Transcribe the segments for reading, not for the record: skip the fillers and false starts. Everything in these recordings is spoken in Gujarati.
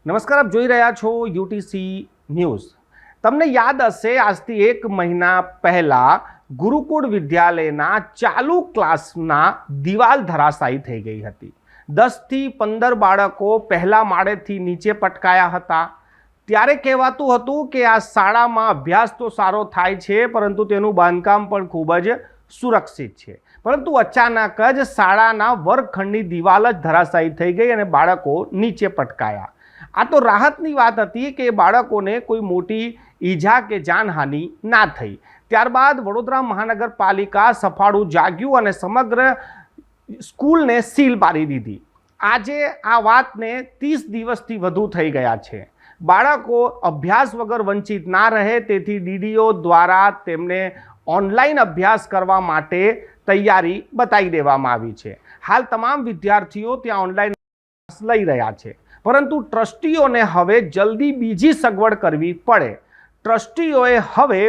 નમસ્કાર, આપ જોઈ રહ્યા છો યુટીસી ન્યૂઝ। તમને યાદ હશે આજથી 1 મહિના પહેલા ગુરુકુળ વિદ્યાલયના ચાલુ ક્લાસના દિવાલ ધરાશાયી થઈ ગઈ હતી। 10 થી 15 બાળકો પહેલા માળેથી નીચે પટકાયા હતા। ત્યારે કહેવાતું હતું કે આ શાળામાં અભ્યાસ તો સારો થાય છે, પરંતુ તેનું બાંધકામ પણ ખૂબ જ સુરક્ષિત છે। પરંતુ અચાનક જ શાળાના વર્ગખંડની દિવાલ જ ધરાશાયી થઈ ગઈ અને બાળકો નીચે પટકાયા। આ તો રાહતની વાત હતી કે બાળકોને કોઈ મોટી ઈજા કે જાનહાનિ ના થઈ। ત્યારબાદ વડોદરા મહાનગરપાલિકા સફાળું જાગ્યું અને સમગ્ર સ્કૂલને સીલ મારી દીધી। આજે આ વાતને 30 દિવસથી વધુ થઈ ગયા છે। બાળકો અભ્યાસ વગર વંચિત ના રહે તેથી ડીડીઓ દ્વારા તેમને ઓનલાઈન અભ્યાસ કરવા માટે તૈયારી બતાવી દેવામાં આવી છે। હાલ તમામ વિદ્યાર્થીઓ ત્યાં ઓનલાઈન ક્લાસ લઈ રહ્યા છે, પરંતુ ટ્રસ્ટીઓને હવે જલ્દી બીજી સગવડ કરવી પડે। ટ્રસ્ટીઓએ હવે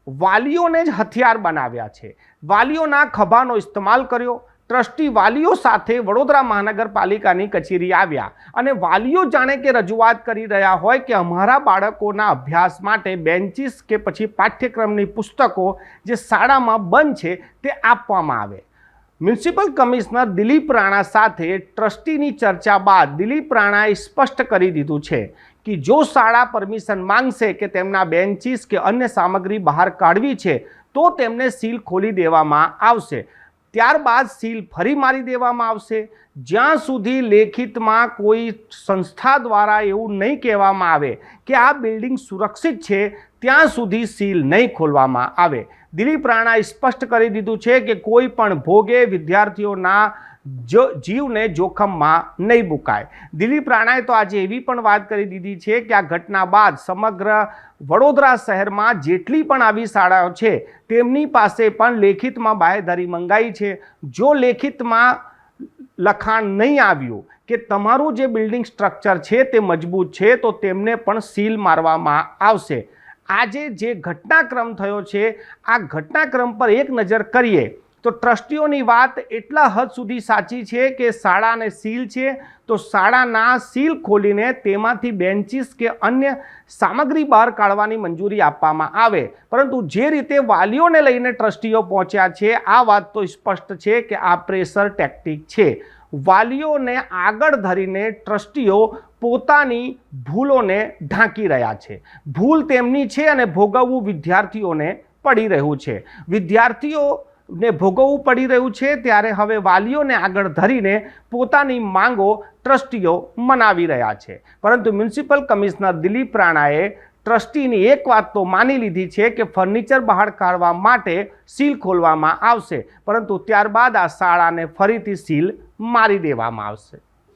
વાલીઓને જ હથિયાર બનાવ્યા છે। વાલીઓના ખભાનો ઇસ્તેમાલ કર્યો। ટ્રસ્ટી વાલીઓ સાથે વડોદરા મહાનગરપાલિકાની કચેરી આવ્યા અને વાલીઓ જાણે કે રજૂઆત કરી રહ્યા હોય કે અમારા બાળકોના અભ્યાસ માટે બેન્ચીસ કે પછી પાઠ્યક્રમની પુસ્તકો જે શાળામાં બંધ છે તે આપવામાં આવે। મ્યુનિસિપલ કમિશનર દિલીપ રાણા સાથે ટ્રસ્ટીની ચર્ચા બાદ દિલીપ રાણાએ સ્પષ્ટ કરી દીધું છે કે જો શાળા પરમિશન માંગશે કે તેમના બેન્ચીસ કે અન્ય સામગ્રી બહાર કાઢવી છે તો તેમને સીલ ખોલી દેવામાં આવશે। ત્યારબાદ સીલ ફરી મારી દેવામાં આવશે। જ્યાં સુધી લેખિતમાં કોઈ સંસ્થા દ્વારા એવું નહીં કહેવામાં આવે કે આ બિલ્ડિંગ સુરક્ષિત છે ત્યાં સુધી સીલ નહીં ખોલવામાં આવે। દિલીપ રાણાએ સ્પષ્ટ કરી દીધું છે કે કોઈ પણ ભોગે વિદ્યાર્થીઓના જીવને જોખમમાં નહીં મુકાય। દિલીપ રાણાએ તો આજે એવી પણ વાત કરી દીધી છે કે આ ઘટના બાદ સમગ્ર વડોદરા શહેરમાં જેટલી પણ આવી શાળાઓ છે તેમની પાસે પણ લેખિતમાં બાહેધરી મંગાઈ છે। જો લેખિતમાં લખાણ નહીં આવ્યું કે તમારું જે બિલ્ડિંગ સ્ટ્રક્ચર છે તે મજબૂત છે તો તેમને પણ સીલ મારવામાં આવશે। આજે જે ઘટનાક્રમ થયો છે આ ઘટનાક્રમ પર એક નજર કરીએ તો ટ્રસ્ટીઓની વાત એટલા હદ સુધી સાચી છે કે શાળાને સીલ છે તો શાળાના સીલ ખોલીને તેમાંથી બેન્ચીસ કે અન્ય સામગ્રી બહાર કાઢવાની મંજૂરી આપવામાં આવે। પરંતુ જે રીતે વાલીઓને લઈને ટ્રસ્ટીઓ પહોંચ્યા છે આ વાત તો સ્પષ્ટ છે કે આ પ્રેશર ટેક્ટિક છે। વાલીઓને આગળ ધરીને ટ્રસ્ટીઓ પોતાની ભૂલોને ઢાંકી રહ્યા છે। ભૂલ તેમની છે અને ભોગવવું વિદ્યાર્થીઓને પડી રહ્યું છે। વિદ્યાર્થીઓને ભોગવવું પડી રહ્યું છે ત્યારે હવે વાલીઓને આગળ ધરીને પોતાની માંગો ટ્રસ્ટીઓ મનાવી રહ્યા છે। પરંતુ મ્યુનિસિપલ કમિશનર દિલીપ રાણાએ ટ્રસ્ટીની એક વાત તો માની લીધી છે કે ફર્નિચર બહાર કાઢવા માટે સીલ ખોલવામાં આવશે, પરંતુ ત્યારબાદ આ શાળાને ફરીથી સીલ મારી દેવામાં આવશે।